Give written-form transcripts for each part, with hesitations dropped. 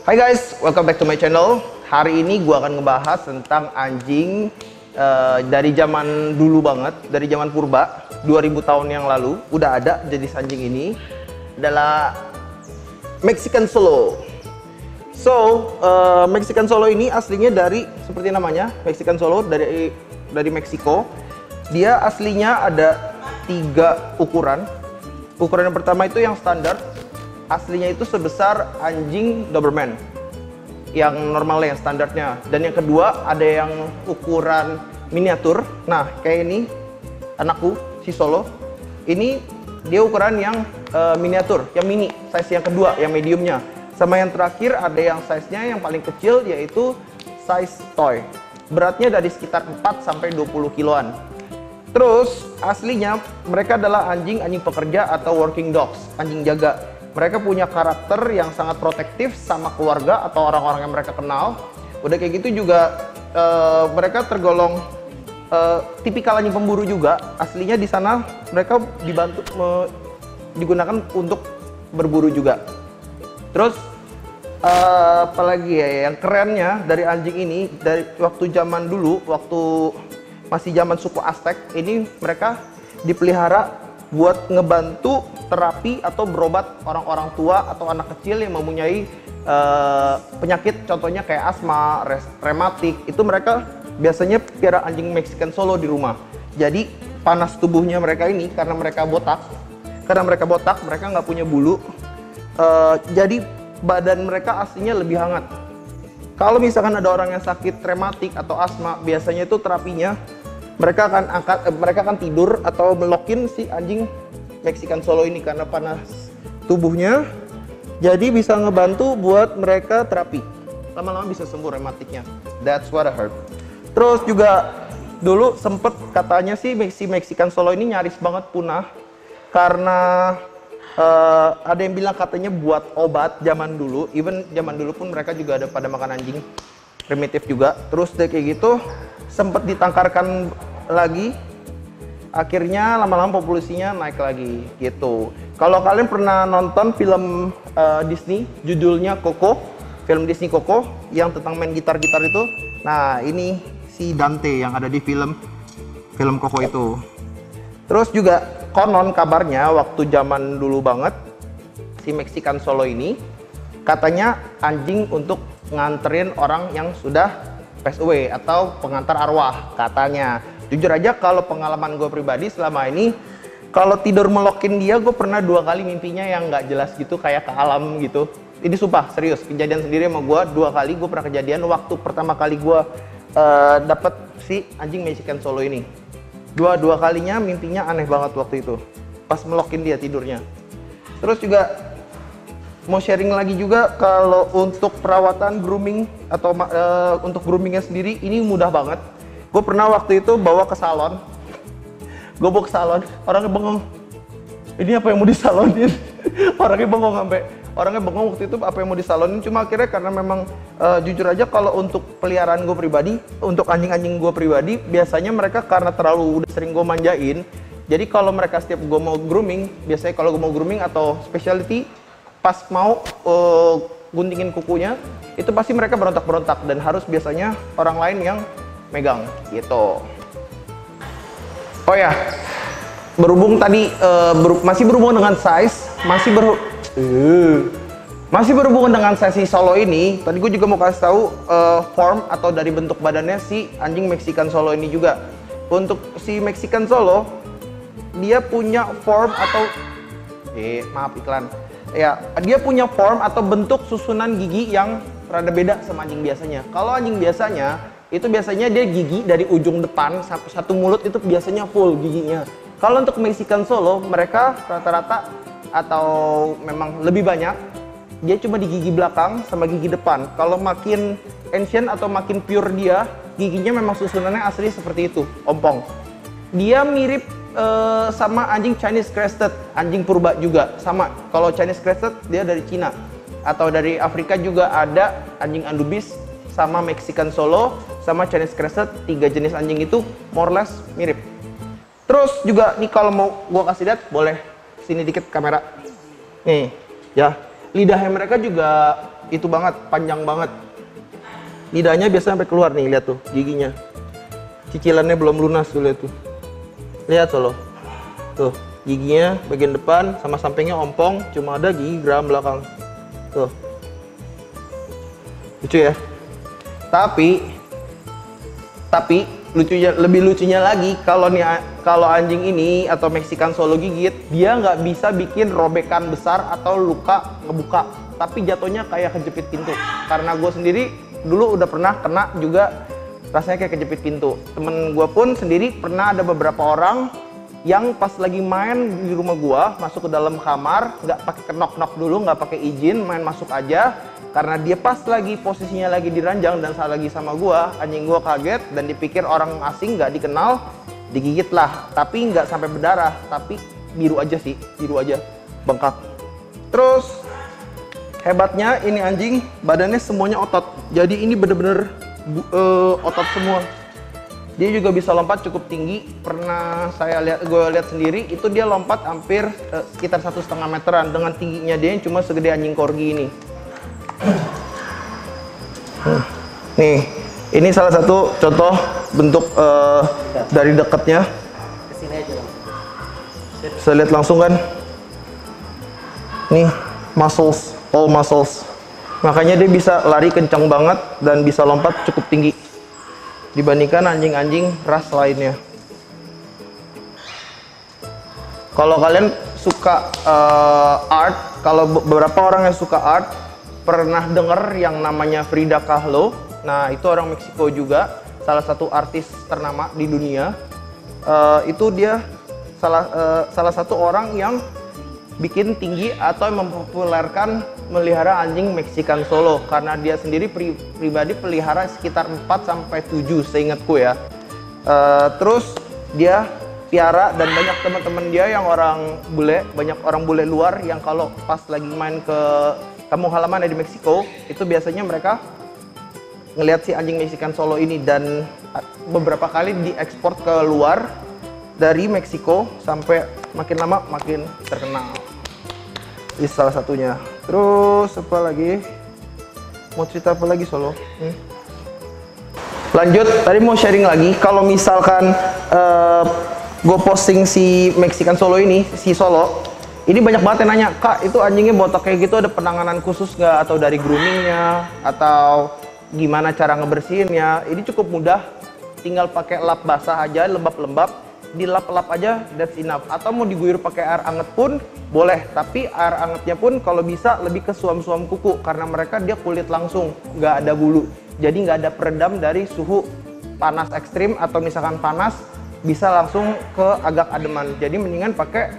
Hai guys, welcome back to my channel. Hari ini gua akan ngebahas tentang anjing dari zaman dulu banget, dari zaman purba, 2000 tahun yang lalu udah ada jenis anjing ini, adalah Mexican Solo. Mexican Solo ini aslinya dari, seperti namanya, Mexican Solo dari Meksiko. Dia aslinya ada 3 ukuran. Ukuran yang pertama itu yang standar, aslinya itu sebesar anjing Doberman yang normalnya, yang standarnya. Dan yang kedua ada yang ukuran miniatur. Nah, kayak ini anakku si Solo, ini dia ukuran yang miniatur, yang mini, size yang kedua, yang mediumnya. Sama yang terakhir ada yang size-nya yang paling kecil, yaitu size toy. Beratnya dari sekitar 4 sampai 20 kiloan. Terus aslinya mereka adalah anjing pekerja atau working dogs, anjing jaga. Mereka punya karakter yang sangat protektif sama keluarga atau orang-orang yang mereka kenal. Udah kayak gitu juga mereka tergolong tipikal anjing pemburu juga. Aslinya di sana mereka digunakan untuk berburu juga. Terus apalagi ya yang kerennya dari anjing ini, dari waktu zaman dulu, waktu masih zaman suku Aztec, ini mereka dipelihara buat ngebantu terapi atau berobat orang-orang tua atau anak kecil yang mempunyai penyakit, contohnya kayak asma, rematik. Itu mereka biasanya piara anjing Mexican Solo di rumah. Jadi panas tubuhnya mereka ini karena mereka botak, mereka nggak punya bulu, jadi badan mereka aslinya lebih hangat. Kalau misalkan ada orang yang sakit rematik atau asma, biasanya itu terapinya mereka akan tidur atau melokin si anjing Mexican Solo ini karena panas tubuhnya. Jadi bisa ngebantu buat mereka terapi. Lama-lama bisa sembuh rematiknya. That's what I heard. Terus juga dulu sempet katanya sih si Mexican Solo ini nyaris banget punah karena ada yang bilang katanya buat obat zaman dulu. Even zaman dulu pun mereka juga ada pada makan anjing primitif juga. Terus deh kayak gitu sempet ditangkarkan lagi. Akhirnya lama-lama populasinya naik lagi gitu. Kalau kalian pernah nonton film Disney judulnya Coco, film Disney Coco yang tentang main gitar-gitar itu. Nah, ini si Dante yang ada di film Coco itu. Terus juga konon kabarnya waktu zaman dulu banget si Mexican Solo ini katanya anjing untuk nganterin orang yang sudah pass away atau pengantar arwah katanya. Jujur aja kalau pengalaman gue pribadi selama ini, kalau tidur melokin dia, gue pernah 2 kali mimpinya yang nggak jelas gitu, kayak ke alam gitu. Ini sumpah serius, kejadian sendiri sama gue 2 kali. Gue pernah kejadian waktu pertama kali gue dapet si anjing Mexican Solo ini. Dua kalinya mimpinya aneh banget waktu itu, pas melokin dia tidurnya. Terus juga mau sharing lagi juga, kalau untuk perawatan grooming atau untuk groomingnya sendiri ini mudah banget. Gue pernah waktu itu bawa ke salon, orangnya bengong, ini apa yang mau disalonin? Orangnya bengong waktu itu apa yang mau disalonin. Cuma akhirnya karena memang jujur aja kalau untuk peliharaan gue pribadi, untuk anjing-anjing gue pribadi, biasanya mereka karena terlalu udah sering gue manjain. Jadi kalau mereka setiap gue mau grooming, biasanya kalau gue mau grooming atau specialty, pas mau guntingin kukunya, itu pasti mereka berontak-berontak dan harus biasanya orang lain yang megang gitu. Oh ya, berhubung tadi masih berhubungan dengan size, masih berhubungan dengan size si Solo ini. Tadi gue juga mau kasih tahu form atau dari bentuk badannya si anjing Mexican Solo ini juga. Untuk si Mexican Solo, dia punya form atau maaf iklan. Ya, dia punya form atau bentuk susunan gigi yang rada beda sama anjing biasanya. Kalau anjing biasanya itu biasanya dia gigi dari ujung depan satu mulut itu biasanya full giginya. Kalau untuk Mexican Solo, mereka rata-rata atau memang lebih banyak dia cuma di gigi belakang sama gigi depan. Kalau makin ancient atau makin pure dia, giginya memang susunannya asli seperti itu, ompong. Dia mirip sama anjing Chinese Crested, anjing purba juga sama. Kalau Chinese Crested dia dari Cina, atau dari Afrika juga ada anjing Anubis sama Mexican Solo sama Chinese Crested. 3 jenis anjing itu more or less mirip. Terus juga nih kalau mau gua kasih lihat, boleh sini dikit kamera. Nih, ya. Lidahnya mereka juga itu banget, panjang banget. Lidahnya biasanya sampai keluar nih, lihat tuh giginya. Cicilannya belum lunas tuh, lihat tuh. Lihat Solo. Tuh, giginya bagian depan sama sampingnya ompong, cuma ada gigi geram belakang. Tuh. Lucu ya. Tapi lebih lucunya lagi kalau anjing ini atau Mexican Solo gigit, dia nggak bisa bikin robekan besar atau luka ngebuka, tapi jatuhnya kayak kejepit pintu. Karena gue sendiri dulu udah pernah kena juga, rasanya kayak kejepit pintu. Temen gue pun sendiri pernah ada beberapa orang yang pas lagi main di rumah gua, masuk ke dalam kamar, nggak pakai knock-knock dulu, nggak pakai izin, main masuk aja. Karena dia pas lagi posisinya lagi di ranjang dan saat lagi sama gua, anjing gua kaget dan dipikir orang asing nggak dikenal, digigit lah. Tapi nggak sampai berdarah, tapi biru aja sih, biru aja, bengkak. Terus hebatnya ini anjing badannya semuanya otot, jadi ini bener-bener otot semua. Dia juga bisa lompat cukup tinggi. Pernah gue lihat sendiri, itu dia lompat hampir sekitar 1,5 meteran dengan tingginya dia yang cuma segede anjing corgi ini. Nih, ini salah satu contoh bentuk dari dekatnya. Kesini aja langsung. Bisa lihat langsung kan? Nih, muscles, all muscles. Makanya dia bisa lari kencang banget dan bisa lompat cukup tinggi dibandingkan anjing-anjing ras lainnya. Kalau kalian suka art, kalau beberapa orang yang suka art pernah denger yang namanya Frida Kahlo. Nah, itu orang Meksiko juga, salah satu artis ternama di dunia. Itu dia salah satu orang yang bikin tinggi atau mempopulerkan melihara anjing Mexican Solo, karena dia sendiri pribadi pelihara sekitar 4-7 seingatku ya. Terus dia piara dan banyak teman-teman dia yang orang bule, banyak orang bule luar yang kalau pas lagi main ke kampung halaman di Meksiko, itu biasanya mereka ngelihat si anjing Mexican Solo ini, dan beberapa kali diekspor ke luar dari Meksiko sampai makin lama makin terkenal. Ini salah satunya. Terus apa lagi? Mau cerita apa lagi Solo? Lanjut, tadi mau sharing lagi. Kalau misalkan gue posting si Mexican Solo ini, si Solo, ini banyak banget yang nanya, Kak, itu anjingnya botak kayak gitu ada penanganan khusus nggak? Atau dari groomingnya? Atau gimana cara ngebersihinnya? Ini cukup mudah, tinggal pakai lap basah aja, lembab-lembab, dilap-lap aja, that's enough. Atau mau diguyur pakai air anget pun boleh, tapi air angetnya pun kalau bisa lebih ke suam-suam kuku, karena mereka dia kulit langsung, nggak ada bulu, jadi nggak ada peredam dari suhu panas ekstrim, atau misalkan panas bisa langsung ke agak ademan. Jadi mendingan pakai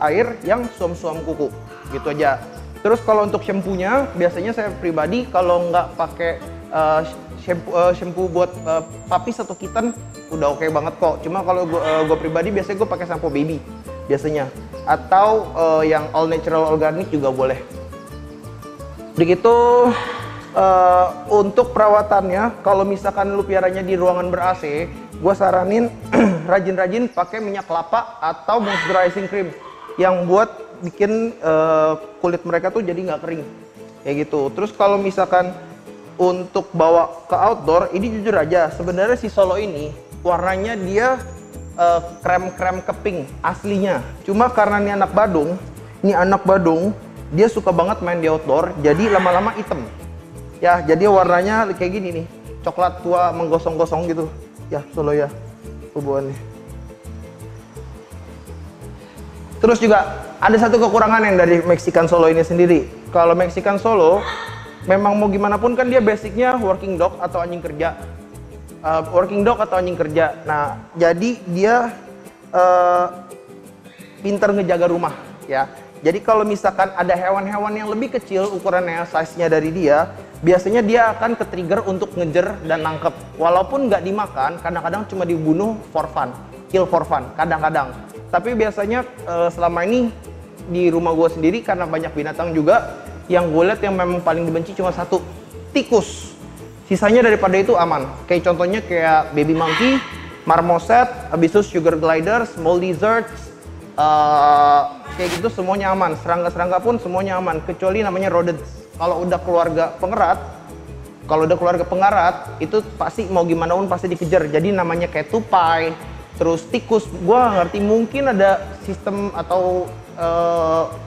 air yang suam-suam kuku, gitu aja. Terus kalau untuk shampoo-nya, biasanya saya pribadi kalau nggak pakai shampoo buat papis atau kitten udah oke banget kok. Cuma kalau gue pribadi biasanya gue pakai sampo baby biasanya, atau yang all natural organic juga boleh. Begitu untuk perawatannya, kalau misalkan lu piaranya di ruangan ber-AC, gue saranin rajin-rajin pakai minyak kelapa atau moisturizing cream yang buat bikin kulit mereka tuh jadi nggak kering kayak gitu. Terus kalau misalkan untuk bawa ke outdoor, ini jujur aja sebenarnya si Solo ini warnanya dia krem-krem keping aslinya. Cuma karena ini anak Badung, dia suka banget main di outdoor, jadi lama-lama hitam. Ya, jadi warnanya kayak gini nih, coklat tua menggosong-gosong gitu. Ya, Solo ya, hubungannya. Terus juga ada satu kekurangan yang dari Mexican Solo ini sendiri. Kalau Mexican Solo memang mau gimana pun kan dia basicnya working dog atau anjing kerja. Nah, jadi dia pinter ngejaga rumah ya. Jadi kalau misalkan ada hewan-hewan yang lebih kecil ukurannya, size-nya dari dia, biasanya dia akan ke-trigger untuk ngejar dan nangkep. Walaupun nggak dimakan, kadang-kadang cuma dibunuh for fun, kill for fun, kadang-kadang. Tapi biasanya selama ini di rumah gue sendiri, karena banyak binatang juga, yang gue lihat yang memang paling dibenci cuma satu, tikus. Sisanya daripada itu aman. Kayak contohnya kayak baby monkey, marmoset, habis itu sugar glider, small lizards, kayak gitu semuanya aman. Serangga-serangga pun semuanya aman, kecuali namanya rodents. Kalau udah keluarga pengerat, itu pasti mau gimana pun pasti dikejar. Jadi namanya kayak tupai, terus tikus. Gua ngerti mungkin ada sistem atau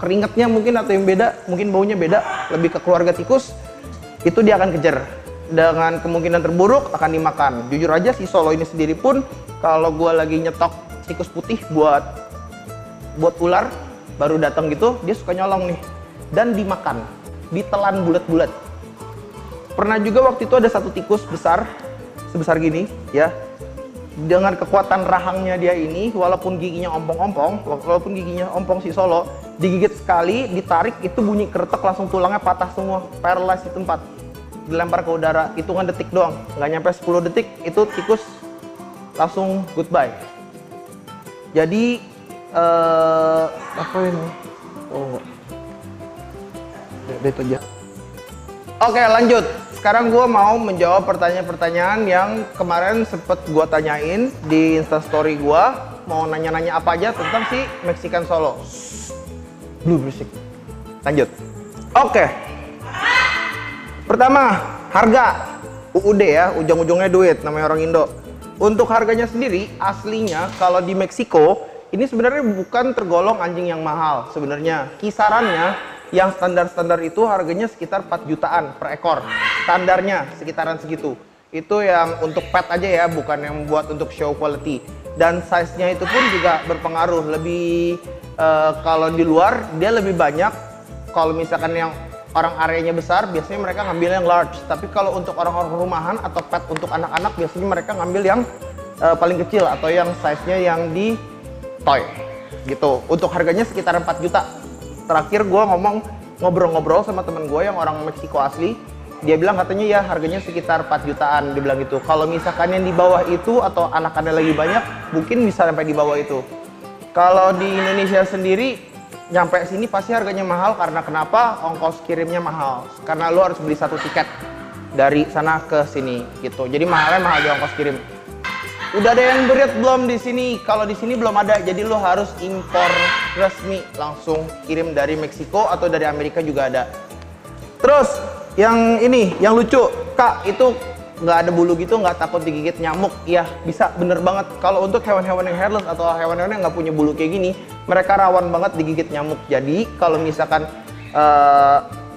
keringatnya mungkin atau yang beda, mungkin baunya beda. Lebih ke keluarga tikus, itu dia akan kejar. Dengan kemungkinan terburuk akan dimakan. Jujur aja si Solo ini sendiri pun, kalau gua lagi nyetok tikus putih buat ular, baru datang gitu, dia suka nyolong nih dan dimakan, ditelan bulat-bulat. Pernah juga waktu itu ada satu tikus besar, sebesar gini ya, dengan kekuatan rahangnya dia ini, walaupun giginya ompong si Solo, digigit sekali, ditarik, itu bunyi keretek, langsung tulangnya patah semua, paralyzed di tempat, dilempar ke udara, hitungan detik doang, nggak nyampe 10 detik, itu tikus langsung goodbye. Jadi apa ini? Oh, itu aja. Oke, lanjut. Sekarang gue mau menjawab pertanyaan-pertanyaan yang kemarin sempet gue tanyain di Instastory gue. Mau nanya-nanya apa aja tentang si Mexican Solo. Blue berisik. Lanjut. Oke. Pertama, harga. UUD ya, ujung-ujungnya duit, namanya orang Indo. Untuk harganya sendiri, aslinya kalau di Meksiko, ini sebenarnya bukan tergolong anjing yang mahal. Sebenarnya kisarannya yang standar-standar itu harganya sekitar 4 jutaan per ekor. Standarnya sekitaran segitu. Itu yang untuk pet aja ya, bukan yang buat untuk show quality. Dan size-nya itu pun juga berpengaruh. Lebih kalau di luar dia lebih banyak. Kalau misalkan yang orang areanya besar, biasanya mereka ngambil yang large. Tapi kalau untuk orang-orang rumahan atau pet untuk anak-anak, biasanya mereka ngambil yang paling kecil atau yang size-nya yang di toy gitu. Untuk harganya sekitar 4 juta. Terakhir gue ngobrol-ngobrol sama temen gue yang orang Meksiko asli, dia bilang katanya ya harganya sekitar 4 jutaan, dia bilang gitu. Kalau misalkan yang di bawah itu atau anakannya lagi banyak, mungkin bisa sampai di bawah itu. Kalau di Indonesia sendiri, nyampe sini pasti harganya mahal. Karena kenapa? Ongkos kirimnya mahal. Karena lo harus beli satu tiket dari sana ke sini gitu. Jadi mahal di ongkos kirim. Udah ada yang breed belum di sini? Kalau di sini belum ada, jadi lo harus impor resmi, langsung kirim dari Meksiko atau dari Amerika juga ada. Terus yang ini, yang lucu, Kak, itu nggak ada bulu gitu, nggak takut digigit nyamuk? Iya, bisa, bener banget. Kalau untuk hewan-hewan yang hairless atau hewan-hewan yang nggak punya bulu kayak gini, mereka rawan banget digigit nyamuk. Jadi kalau misalkan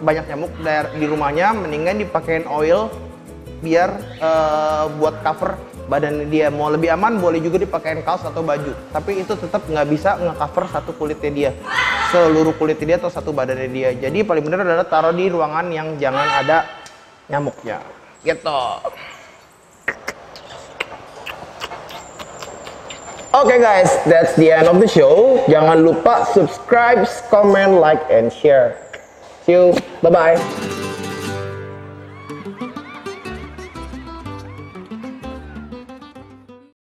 banyak nyamuk di rumahnya, mendingan dipakein oil biar buat cover badan dia. Mau lebih aman, boleh juga dipakein kaos atau baju, tapi itu tetap nggak bisa nge-cover satu kulitnya dia, seluruh kulitnya dia atau satu badannya dia. Jadi paling bener adalah taruh di ruangan yang jangan ada nyamuknya gitu. Oke guys, that's the end of the show. Jangan lupa subscribe, comment, like, and share. See you, bye bye.